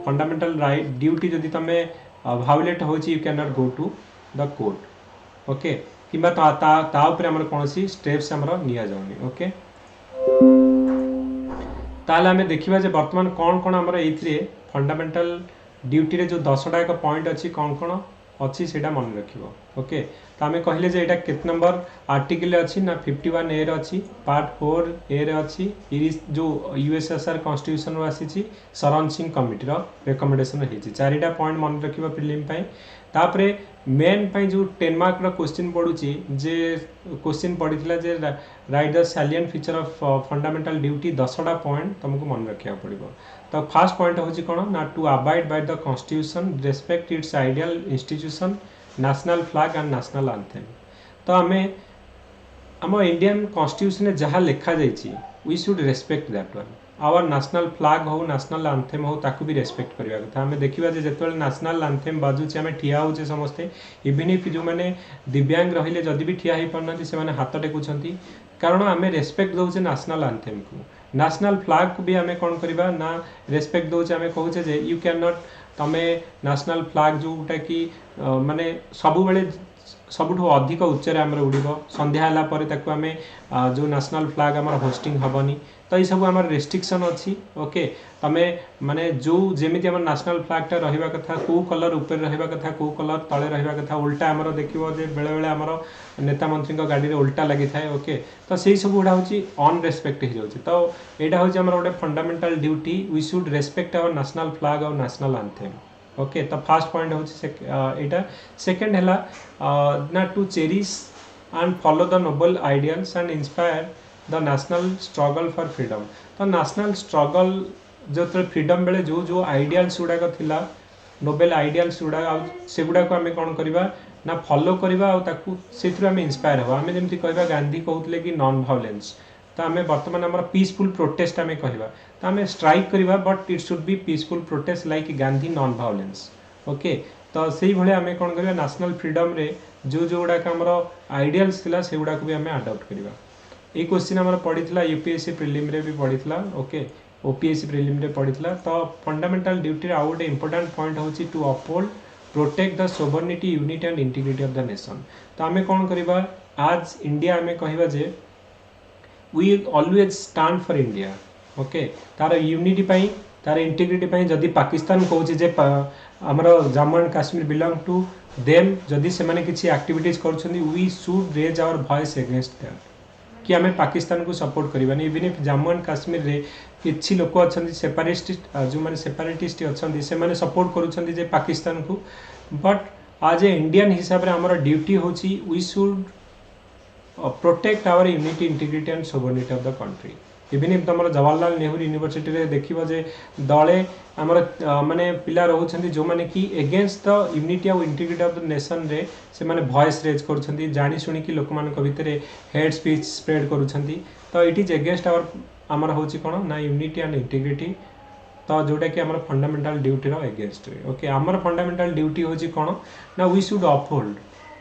फंडामेंटल राइट ड्यूटी जदि तमे वायोलेट होची you can not go to the court okay किबा ता ऊपर हमर कोनसी स्टेप्स हमरो निया जाउनी ओके ताले हमें देखिबा जे वर्तमान कोन कोन हमरो एथिरे फंडामेंटल ड्यूटी रे जो 10टा एक पॉइंट अछि कोन कोन अच्छी सेटा मन रखिबो ओके तो हमें कहले जे एटा केत नंबर आर्टिकल अछि ना 51 ए रे अछि पार्ट 4 ए रे अछि जो यूएसएसआर कॉन्स्टिट्यूशन आसी छि शरण सिंह कमिटी रो रिकमेंडेशन हेछि चारिटा पॉइंट मन रखिबो प्रीलिम पई तापरे मेन पई जो 10 मार्क रो क्वेश्चन पडुछि जे क्वेश्चन पडिथिला जे write the salient feature of fundamental duty 10टा पॉइंट तुमको मन रखिया पड़िबो तो फर्स्ट पॉइंट होछि कोन ना to abide by the constitution respect its ideal institution national flag and national anthem तो हमें हम इंडियन कॉन्स्टिट्यूशन जहाँ लिखा जाइए we should respect that one our national flag हो नेशनल एंथम हो ताकू भी रेस्पेक्ट करबा कथा हमें देखिबा जे जेतबेल नेशनल एंथम बाजुचे हमें ठिया होचे समस्ते इवन इफ जो माने दिव्यांग रहिले जदि भी ठिया ही पड़नाती से माने हाथ टेकुछंती कारण हमें रेस्पेक्ट दउचे नेशनल एंथम को नेशनल फ्लैग को भी हमें कौन करबा ना रेस्पेक्ट दउचे हमें कहूचे जे यू कैन नॉट तमे नेशनल फ्लैग जोटा कि माने सबु बेले सबुठो अधिक उच्चरे हमर उड़िबो संध्या हला परे ताकू हमें जो नेशनल फ्लैग हमर होस्टिंग हबनी तो ये सब आमर रेस्ट्रिक्शन अच्छी ओके तमे माने जो जेमिति आम नेशनल फ्लैगटा रहिबा कथा को कलर ऊपर रहिबा कथा को कलर तले रहिबा कथा उल्टा आमर देखिबो जे बेले बेले आमर नेता मंत्री गाड़ी रे उल्टा लगी थाए ओके तो से सब गुड़ा होची अन रेस्पेक्ट हो जाउची तो एटा होची आमर गोटे fundamental duty we should respect our national flag और नेशनल एंथम ओके तो फर्स्ट पॉइंट होची एटा सेकंड हला ना to cherish and follow the noble ideals and inspire the national struggle for freedom तो national struggle जो फ्रीडम बेले जो जो आइडियाल्स गुड़ाक थिला नोबेल आइडियाल्स गुड़ा से गुड़ाक आम कौन करवा ना फॉलो करवा से आम इन्स्पायर हवा आम जमी कह गांधी कहते कि नॉन वायलेंस तो आम बर्तमान आम पीसफुल प्रोटेस्ट आम कहवा तो आम स्ट्राइक करवा but it should be peaceful protest like Gandhi non violence okay तो से भाई आम कौन करवा नेशनल फ्रीडम रे जो जो गुड़ाक आमर आइडियाल्स थिला से गुड़ाक भी आम अडॉप्ट करवा ये क्वेश्चन आमर पड़ीला यूपीएससी प्रिलिम रे भी पड़ीला ओके ओपीएससी प्रिलिम रे पड़ीला तो फंडामेंटल ड्यूटी आउ गोटे इंपोर्टेंट पॉइंट होची to uphold protect the sovereignty unity and integrity of the nation तो आम कौन करवा आज इंडिया आम कहवा जे we always stand for India okay तार यूनिटी पाई तार इंटीग्रिटी पाई जदि पाकिस्तान कहूँ जे आमर Jammu and Kashmir belong to them जदि से माने किसी एक्टिविटीज करुछंदी we should raise our voice against that कि आम पाकिस्तान को सपोर्ट करबानी even if Jammu and Kashmir रे किछि लोक अच्छा सेपारेटिस्ट जो मैंने सेपारेटिस्ट अच्छा से मैंने सपोर्ट करुछंदी जे पाकिस्तान को बट आज ए इंडियन हिसाब रे हमर ड्यूटी होची we should protect our unity integrity and sovereignty of the country even if तुम जवाहरलाल नेहरू यूनिवर्सिटी रे देखिबो जे दले आमर माने पिला रहउछंदी जो माने कि अगेंस्ट द यूनिटी और इंटीग्रिटी ऑफ द नेशन रे से माने वॉइस रेज करूछंदी जानि सुनी कि लोक मान भितर हेड स्पीच स्प्रेड करूछंदी तो इट इज अगेंस्ट आवर आमर होची कोन ना यूनिटी एंड इंटीग्रिटी तो जोटा कि आमर फंडामेंटल ड्यूटी रो अगेंस्ट रे ओके आमर फंडामेंटल ड्यूटी होची कोन ना we should uphold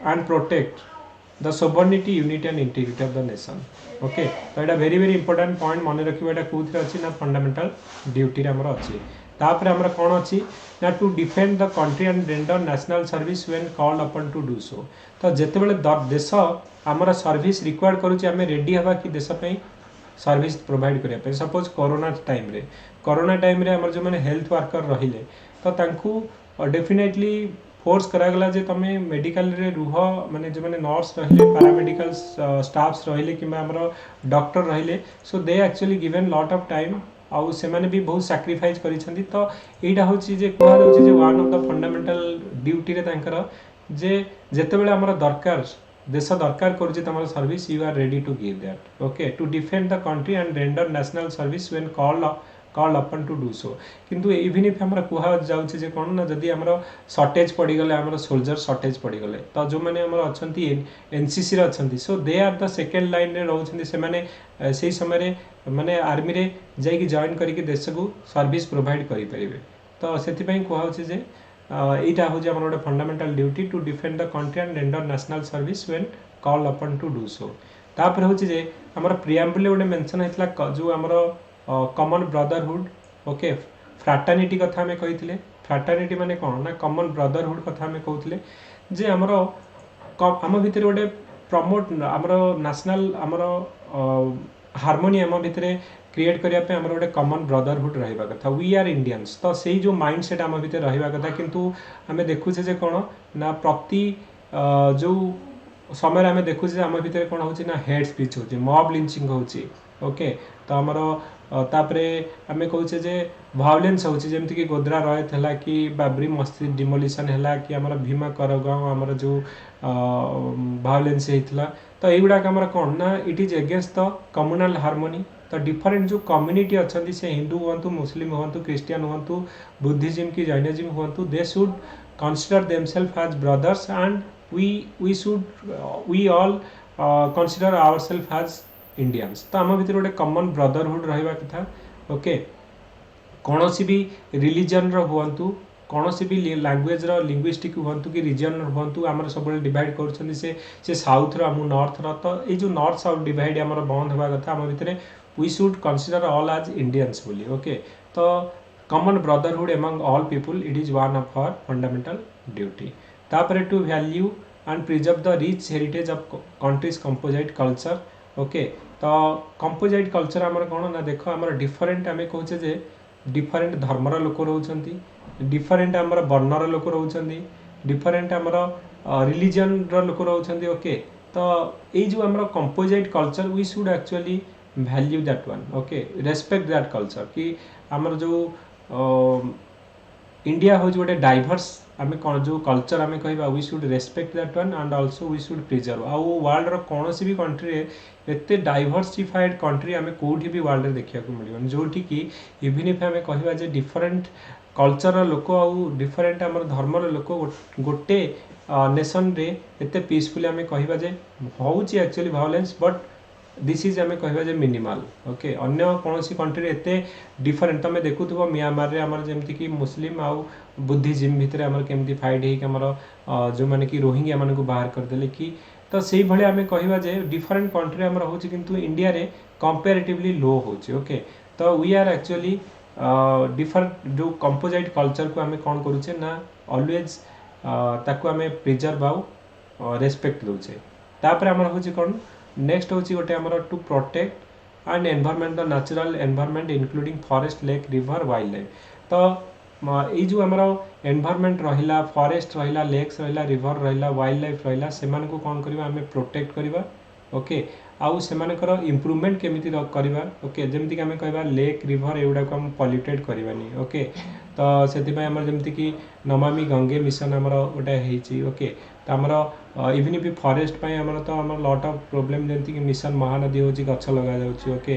and protect the sovereignty unity and integrity of the nation okay तो यहाँ वेरी वेरी इंपोर्टेंट पॉइंट मन रखा यहाँ कौन अच्छी ना फंडामेंटल ड्यूटी आमर अच्छी तापर आमर कौन अच्छी ना to defend the country and render national service when called upon to do so तो जितेबाला देश आमर सर्विस रिक्वायर्ड करुच्चे आम रेडी हवा कि देश सर्विस प्रोवाइड करने सपोज कोरोना टाइम रे आमर जो मैंने हेल्थ वर्कर रहिले तो डेफिनेटली फोर्स करागला जे तमे मेडिकल रे रुह माने जो माने नर्स रहिले पैरामेडिकल स्टाफ्स रहिले कि हमर डॉक्टर रहिले so they actually given lot of time आउ से माने भी बहुत सैक्रिफाइस करिसंती तो एटा होची जे कोहा होची जे one of the fundamental duty रे तांकर जे जेते बेले हमर दरकार देश दरकार करूची तमर service you are ready to give that okay to defend the country and render national service when called upon to do so किंतु इवन इफ हमर कुहा जाउची जे कोन ना जदी हमर शॉर्टेज पड़ी गले हमर सोल्जर शॉर्टेज पड़ी गले तो जो माने हमर अछंती एनसीसी रे अछंती so they are the second line रे रहउछंती से माने सेही समय रे माने आर्मी रे जाई कि जॉइन करी कि देश को सर्विस प्रोवाइड करि परिबे तो सेति पई कुहा होची जे एटा हो जे हमर गोटे fundamental duty to defend the country and render national service when called upon to do so तापर होची जे हमर प्रिएम्बल गोटे मेंशन हेतला जो हमर कॉमन ब्रदरहुड ओके फ्राटर्निटी कथा हमें कही फ्राटर्निटी माने कौन ना कॉमन ब्रदरहुड कथा हमें कहते जे आमर आम भितर गोटे प्रमोट आमर नेशनल आमर हार्मोनी आम भितर क्रिएट करने आमर गोटे कॉमन ब्रदरहुड रहा कथा वी आर इंडियंस तो से जो माइंड सेट आम भितर रहा कथा किंतु आम देखुचे जे कौन ना प्रति जो समय आम देखुचे आम भितर कौन हो हेड स्पीच हो मॉब लिंचिंग होची ओके तो आमर तापरे आमे कहूचे जे वायलेंस होची जेमति कि गोद्रा रॉयत हला कि बाबरी मस्जिद डिमोलिशन हला कि हमर भीमा करगांव हमर जो वायलेंस हेतला तो एगुडा हमर कोन ना it is against the communal harmony तो डिफरेंट जो कम्युनिटी अछंती से हिंदू हुंतु मुस्लिम हुंतु क्रिश्चियन हुंतु बुद्धिज्म की जैनिज्म हुंतु they should consider themselves as brothers and we all consider ourselves as Indians तो आम भीतर गोटे कॉमन ब्रदरहुड रहा कथा ओके कौन सी भी रिलीजन रुहतु कौन सी भी लैंग्वेज लिंग्विस्टिक हुंतु कि रीजन हुंतु आमर सब डिवाइड कर साउथ रो नॉर्थ रो तो ये जो नॉर्थ साउथ डिवाइड आमर बंद होगा कथा आम भितर we should consider all as Indians बोली ओके तो common brotherhood among all people it is one of our fundamental duty तापर to value and preserve the rich heritage of countries composite culture okay तो composite culture आमर कौन ना देख आमर different आम कहे जे डिफरेंट धर्मर लोक रोचंती डिफरेंट आमर वर्णर लोक रोचंती डिफरेंट आमर रिलीजन लोक रोचंती ओके तो ये जो आमर composite culture we should actually value that one okay respect that culture कि आमर जो इंडिया हूँ गोटे डाइवर्स आम जो कल्चर आम कह we should respect that one and also we should preserve आउ वर्ल्ड कौन भी कंट्री एत डाइवर्सिफाइड कंट्री आम कौटी भी वर्ल्ड देखा मिलने जोटि कि इवन इफ आम कह डिफरेंट कल्चर लोक आउ डिफरेंट आम धर्मर लोक गोटे नेशन रे एत पीसफुली आम कह हूँ actually violence but this is आम कह मिनिमाल ओके अन्य कौन कंट्री एत डिफरेंट तुम देखुव म्यांमार रे आमर जमती कि मुस्लिम आउ बुद्धिज्म भितर आमर केमती फाइट होमर जो मैंने कि रोहिंग्या मान को बाहर करदे कि तो से भाई आम कह डिफरेंट कंट्री आमर हो किंतु इंडिया रे कंपेरेटिवली लो हो ओके तो वी आर एक्चुअली डिफरेंट जो कंपोजिट कल्चर को आम कौन करुचे ना ऑलवेज ताकू आम प्रिजर्व आउ रेस्पेक्ट दौचे तापर आमर हो कौन नेक्स्ट हूँ गोटे आमर to protect and environment the natural environment including forest lake river wild life तो ये जो आमर एनवायरनमेंट रहा फॉरेस्ट रहा लेक्स रहा रिवर रहा वाइल्ड लाइफ रहा से कौन करवा आम प्रोटेक्ट करवा ओके आउ सेमानकर इम्प्रूवमेंट केमिति करवा ओके जमती आम कह लेक रिवर एगुड़ा को आम पल्यूटेड करवानी ओके तो से जमती कि नमामि गंगे मिशन आमर गोटे होती ओके तो आमर इवन भी फॉरेस्ट पाई आमर तो आमर लॉट ऑफ प्रॉब्लम जमती कि मिशन महानदी हो गछ लगा जाउछि ओके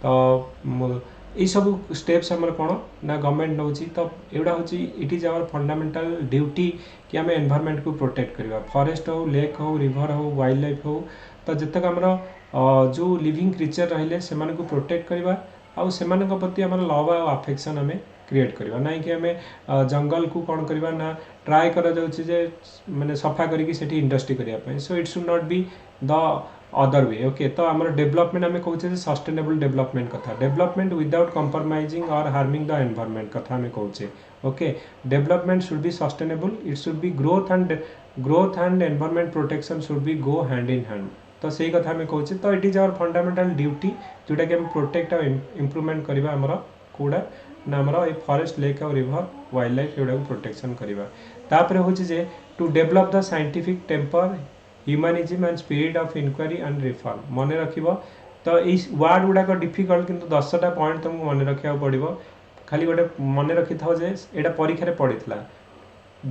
तो ये सब स्टेप्स आमर कौन ना गवर्नमेंट नौ तो एगुड़ा हूँ it is our fundamental duty कि आम एनवायरनमेंट को प्रोटेक्ट करवा फॉरेस्ट हो लेक हो रिवर हो वाइल्ड लाइफ हो तो जितक आमर जो लिविंग क्रिएचर रहिले से को प्रोटेक्ट करवा आउ से प्रति आम लव आ अफेक्शन आम क्रिएट करवा ना कि आम जंगल को कौन करवा ना ट्राए करा जाउछि जे माने सफा करिकि सेठी इंडस्ट्री करिया so it should not be the other way okay तो आम डेवलपमेंट आम कहूँ सस्टेनेबल डेवलपमेंट कथा डेवलपमेंट विदाउट कंप्रोमाइजिंग और हार्मिंग द एनवायरनमेंट कथा आम कहूँ okay development should be sustainable it should be growth and environment protection should be go hand in hand तो सही कथा आम कहूँ तो it is our fundamental duty जोटा कि आम प्रोटेक्ट और इम्प्रूवमेंट करवा आमर कौड़ा ना आमर ये फॉरेस्ट लेक और रिवर वाइल्ड लाइफ एगुड़ा प्रोटेक्शन करवा तापर हूँ जे to develop the scientific temper humanism and spirit of inquiry and reform मन रखिबो तो ये वर्ड गुड़ाक डिफिकल्ट किंतु 10टा पॉइंट तुमको मन रखा पड़ो खाली गोटे मन रखि था जे एटा परीक्षा रे पड़ीथला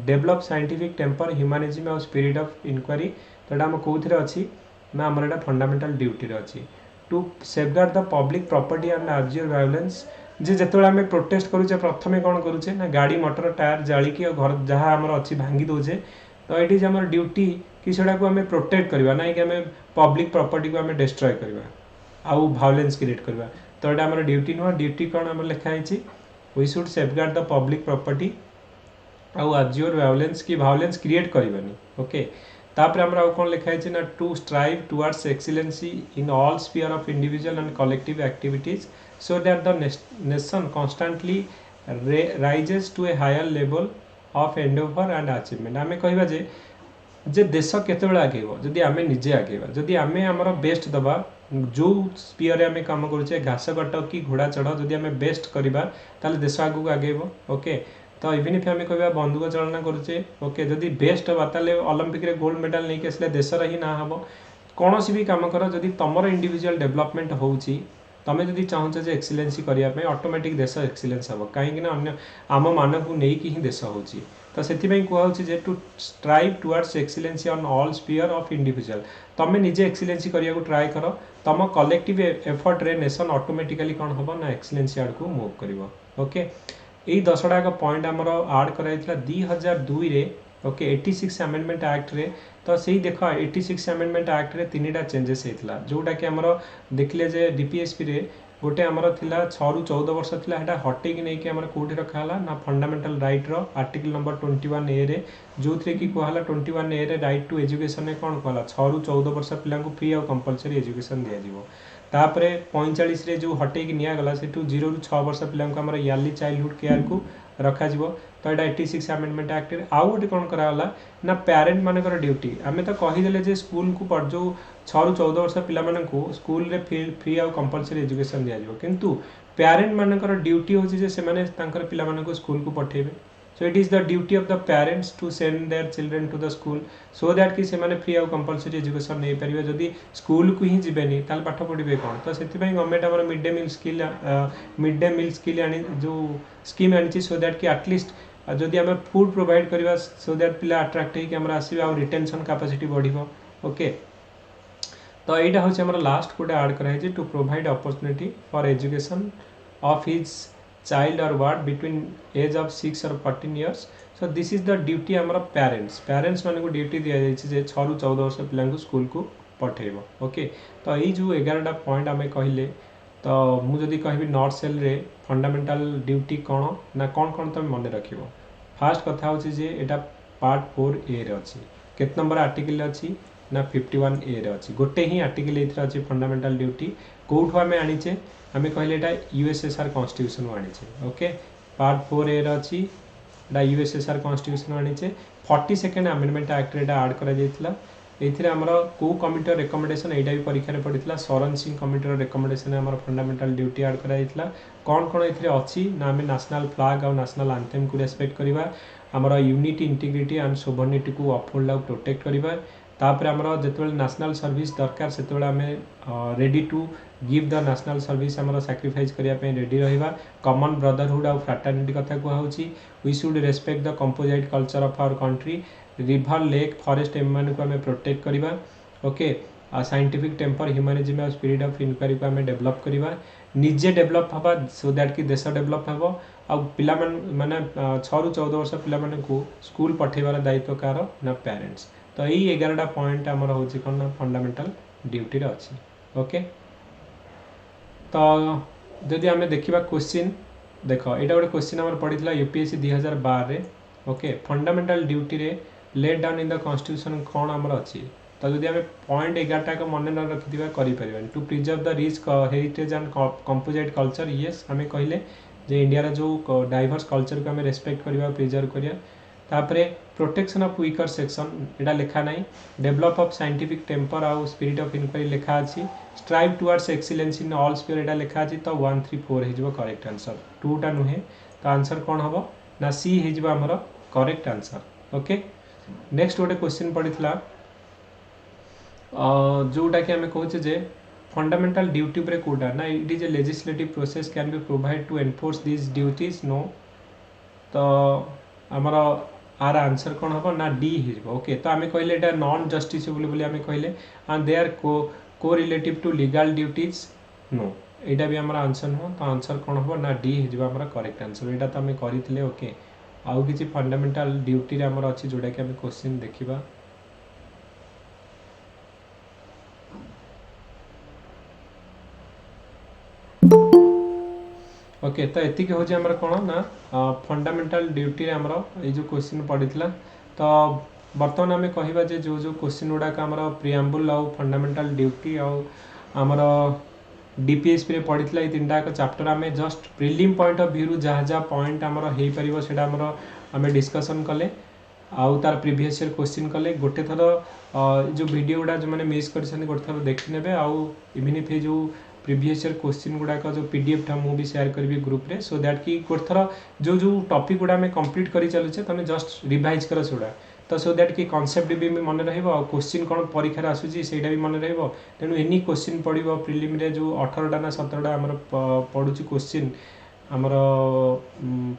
डेवलप साइंटिफिक टेम्पर ह्यूमानिज्म और स्पिरिट ऑफ इंक्वायरी तो एटा हम कोउथरे अछि ना हमर एटा फंडामेंटल ड्यूटी रे अछि to safeguard the public property and abjure violence जे जेतोळे आमे प्रोटेस्ट करूचे प्रथमे कोन करूचे ना गाड़ी मोटर टायर जाली की घर जहाँ हमर अछि भांगी दोजे तो इट इज हमर ड्यूटी कि सेटा को आमे प्रोटेक्ट करबा ना कि आमे पब्लिक प्रॉपर्टी को आमे डिस्ट्रॉय करबा आउ वायलेंस क्रिएट करबा तो एटा हमर ड्यूटी नो ड्यूटी कोन हमर लिखा है we should safeguard the public property आउ आब्जर्व वायलेंस की वायलेंस क्रिएट करबानी ओके तापर हमरा कौन लिखा है ना to strive towards excellency in all sphere of individual and collective activities so that the nation constantly rises to a higher level of endeavour and achievement आम कहवा जे देश केतबेले आगेब जदि आम निजे आगेबा जदि आम आमर बेस्ट दबा जो स्पीयर आम कम करुचे घास कट कि घोड़ा चढ़ जदि आम बेस्ट करवा ताले देश आगू आगेब ओके तो इवन इफ आम कह बंदूक चालना करुचे ओके जदि बेस्ट हाँ ताले ओलंपिक रे गोल्ड मेडल नहीं आसले देशर ही ना हम कौन भी कम कर जदि तुमर इंडिविजुअल डेवलपमेंट होउची तमें जदि चाहूचे जे एक्सीलेंसी करने ऑटोमेटिक देश एक्सीलेंस हम कहीं अन्य आम मान को लेकिन ही देश हो तो से कहूँ जे to strive towards excellency on all sphere of individual तमें निजे एक्सीलेंसी करने को ट्राए कर तुम कलेक्टिव एफर्ट रे नेशन ऑटोमेटिकली कौन हम ना एक्सीलेंसी आड़ को मूव कर ओके यही 10टा पॉइंट आमर आड कराइला 2002 रे ओके 86 अमेंडमेंट एक्ट रे तो सही देख 86 अमेंडमेंट एक्ट रे 3टा चेंजेस होता जोटा कि आमर देखले जे डीपीएसपी रे गोटे आमर थिला 6 ରୁ 14 वर्ष थिला हेटा हटे कि नहीं कि आमर कोठी रखाला ना फंडामेंटल राइट रो आर्टिकल नंबर 21 ए रे जो थे कि कहला 21 ए रे राइट टू एजुकेशन ने कौन कहला 6 ରୁ 14 वर्ष पिला को फ्री और कंपलसरी एजुकेशन दिया जिवो तापर 45 रे जो हटे कि निया गला सेठू 0 रु 6 वर्ष पिला को हमर यारली चाइल्डहुड केयर को रखा जिवो तो एटा 86 अमेंडमेंट एक्ट रे आउ गोटे कोन करा होला ना पेरेंट मानकर ड्यूटी आमे तो कहि देले जे स्कूल को पढ़ जो 6 रु 14 वर्ष पिला मानन को स्कूल रे फ्री आ कंपलसरी एजुकेशन दिया जिवो किंतु पेरेंट मानकर ड्यूटी होची जे से माने तांकर पिला मानन को स्कूल को पठेबे so it is the duty of the parents to send their children to the school so that कि से माने फ्री आ कंपलसरी एजुकेशन नै परिबे जदी स्कूल को ही जिबेनी ताल पाठ पढिबे कोन तो सेति पई गवर्नमेंट हमर मिड डे मील स्किल आनी जो स्कीम आनी सो दैट कि एटलीस्ट जदि आम फूड प्रोवाइड करवा सो दैट पिला अट्राक्ट होइक हमरा आसीबे आ रिटेंशन कैपेसिटी बढ़िबो ओके तो एटा होचे हमर लास्ट कोडे ऐड करा है to provide opportunity for education of his child or what between age of 6 or 14 years so this is the duty amara parents माने को ड्यूटी दिया जाय छै जे 6 रु 14 वर्ष पिला को स्कूल को पठेबो ओके तो ई जो 11 टा पॉइंट हमें कहले तो मु जदी कहबी नॉट सेल रे फंडामेंटल ड्यूटी कोन ना कोन तुम मन रखिबो फर्स्ट कथा होछि जे एटा पार्ट 4 ए रे अछि केत नंबर आर्टिकल अछि ना 51 ए रे अछि गोटे ही आर्टिकल एथरा अछि फंडामेंटल ड्यूटी कोठो हमें आनी छे हमें कहले एटा यूएसएसआर कॉन्स्टिट्यूशन आनी छे ओके पार्ट 4 ए रे अछि एटा यूएसएसआर कॉन्स्टिट्यूशन आनी छे 42nd अमेंडमेंट एक्ट रे ऐड करा जायतिला एथिरे हमरा को कमिटी रिकमेंडेशन एटा भी परीक्षा रे पडितला सरन सिंह कमिटी रिकमेंडेशन हमरा फंडामेंटल ड्यूटी ऐड करा जायतिला कोन एथिरे अछि ना हमें नेशनल फ्लैग और नेशनल एंथेम को रेस्पेक्ट करिवा हमरा यूनिटी इंटीग्रिटी एंड सोवरेनिटी को अपहोल्ड और प्रोटेक्ट करिवा तापर हमरा जेतेबेले नेशनल सर्विस दरकार सेतेबेले हमें ready to give the national service हमरा सैक्रिफाइस करिया पे रेडी रहिबा कॉमन ब्रदरहुड और फ्रैटर्निटी कथा को होची we should respect the composite culture of our country river lake forest एमान को हमें प्रोटेक्ट करिबा ओके साइंटिफिक टेम्पर ह्यूमनिज्म और स्पिरिट ऑफ इनक्वायरी को हमें डेवलप करिबा निजे डेवलप हबा सो दैट कि देश डेवलप हबो आ पिला माने 6 रु 14 वर्ष पिला माने को स्कूल पठेबार दायित्व कार ना पेरेंट्स तो यही 11टा पॉइंट हमर होची कोन फंडामेंटल ड्यूटी रे अछि ओके तो जदि हमें देखिबा क्वेश्चन देखो एटा गोटे क्वेश्चन हमर पडितला यूपीएससी 2012 रे ओके फंडामेंटल ड्यूटी रे let down in the constitution कोन हमर अछि तो जदि हमें पॉइंट 11टा को मन न रखिदिबा करि परिबन to preserve the rich heritage and composite culture yes हमें कहले जे इंडिया रे जो डाइवर्स कल्चर को हमें रेस्पेक्ट करिबा प्रिजर्व करिया तापरे प्रोटेक्शन ऑफ वीकर सेक्शन एटा लिखा नाही डेवलप ऑफ साइंटिफिक टेम्पर आउ स्पिरिट ऑफ इनक्वायरी लिखा अछि strive towards excellence in all sphere एटा लिखा अछि तो 134 हे जबो करेक्ट आंसर 2 टा नुहे तो आंसर कोन हबो ना सी हे जबो हमरो करेक्ट आंसर ओके नेक्स्ट गोटे क्वेश्चन पडितला जोटा कि हमें कहूचे जे फंडामेंटल ड्यूटी पर कोटा ना it is a legislative process can be provide to enforce this duties नो तो हमारा आर आंसर कौन हम ना डी हो ओके तो आम कहले एटा नॉन जस्टिसेबल बोली आम कहले एंड दे आर को रिलेटिव टू लीगल ड्यूटीज नो एटा भी हमारा आंसर नुह तो आंसर कौन हम ना डी हो हमारा करेक्ट आंसर एटा तो आम करते ओके आउ किसी फंडामेंटल ड्यूटी रे हमर अछि जोटा कि आम क्वेश्चन देखिबा ओके तो एति के हो जे हमर कोन ना फंडामेंटल ड्यूटी रे हमर ए जो क्वेश्चन पडितला तो वर्तमान हमें कहिबा जे जो जो क्वेश्चन उडा का हमर प्रिएम्बल आउ फंडामेंटल ड्यूटी आउ हमर डीपीएसपी रे पडितला ए तीनटा का चैप्टर हमें just prelim point of view जहा जहा पॉइंट हमर हेई परिबो सेटा हमर हमें डिस्कशन कले आउ तार प्रीवियस ईयर क्वेश्चन कले गोटे थरो जो वीडियो उडा जो माने मिस करछन गोटे थरो देखि नेबे आउ इवन इफ जो प्रीवियस ईयर क्वेश्चन गुड़ा का जो पीडीएफ था मु भी शेयर करी ग्रुप रे सो दैट कि गोटे थर जो जो टॉपिक गुड़ा में कंप्लीट करी चलुचे तमे जस्ट रिवाइज कर सोडा तो सो दैट कि कांसेप्ट भी मन रहइबो आ क्वेश्चन कोन परीक्षा रे आसुची सेटा भी मन रहइबो तेनु एनी क्वेश्चन पडिबो प्रीलिम रे जो 18 टा ना 17 टा हमर पडुची क्वेश्चन हमर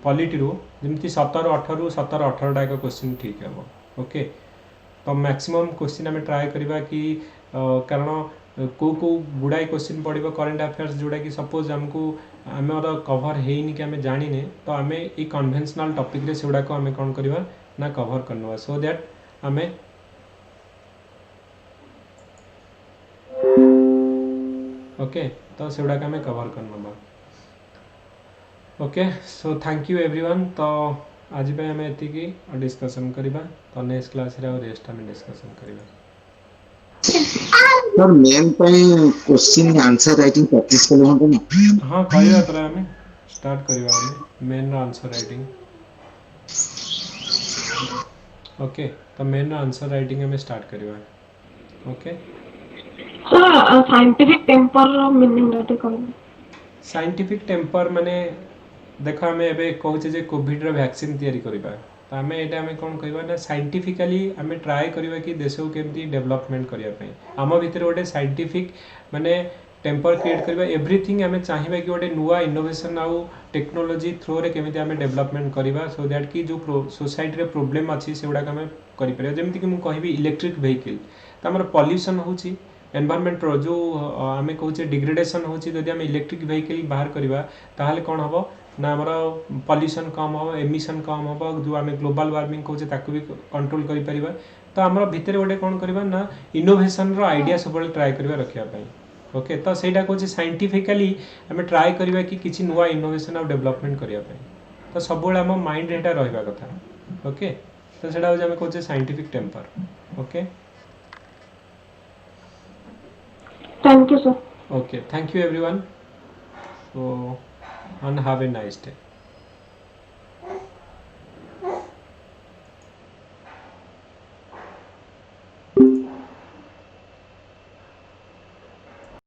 पॉलिटी रो जेमति 17 18 17 18 टा का क्वेश्चन ठीक है ओके तो मैक्सिमम क्वेश्चन हमें ट्राई करबा कि कारण को गुड़ाई क्वेश्चन पड़ो करेन्ट अफेयर्स जोड़ा कि सपोज आमको आमर कभर हेनी कि आम जाने तो आम ये कन्वेंशनल टॉपिक रे सेगुड़ा को आम कौन करवा ना कभर करनवा सो दैट आम ओके तो सेगुड़ा आम कभर करनवा okay so thank you everyone तो आज आम एति डिस्कशन करवा तो नेक्स्ट क्लास रे रेस्ट आम डिस्कशन करवा सर मेन ପାଇଁ क्वेश्चन आंसर राइटिंग प्रैक्टिस कले हबनी हाँ କରିବା ପରା ଆମେ ଷ୍ଟାର୍ଟ କରିବା ଆମେ ମେନ୍ ର ଆନ୍ସର ରାଇଟିଂ। ओके तो मेन आंसर राइटिंग में स्टार्ट करिवा। Okay sir scientific temper meaning रे कहू। साइंटिफिक टेम्पर माने देखो आम एबे कहूचे जे कोविड रो वैक्सीन तैयारी करिबा तो आम एटा आम कोन कहबा ना साइंटिफिकली आम ट्राई करिबा कि देश को केमती डेवलपमेंट करिया पई आम भितर गोटे साइंटिफिक माने टेम्पर क्रिएट करिबा एवरीथिंग आम चाहिबा कि गोटे नुआ इनोवेशन आउ टेक्नोलॉजी थ्रू रे केमिति आम डेवलपमेंट करिबा सो दैट कि जो सोसाइटी रे प्रॉब्लम अछि सेउडा आम करि परिबा जेमति कि मु कहबी इलेक्ट्रिक व्हीकल तो हमर पॉल्यूशन होछि एनवायरनमेंट रो जो आम कहूचे डिग्रेडेशन होछि जदि आम इलेक्ट्रिक व्हीकल बाहर करिबा ताहाले कोन हबो ना हमर पॉल्यूशन कम हो एमिशन कम हो जो आम ग्लोबल वार्मिंग कहूचे ताकू भी कंट्रोल करि परिबा तो हमर भितर गोटे कोन करबा ना इनोवेशन रो आइडिया सब ट्राई करबा रखिया पई। ओके तो सेटा कहूचे साइंटिफिकली आम ट्राई करबा कि किछि नुवा इनोवेशन और डेवलपमेंट करिया पई तो सब बेला हम माइंड रे एटा रहबा कथा। ओके तो सेटा हो आम कहूचे scientific temper. Okay thank you sir. okay thank you everyone so and have a nice day।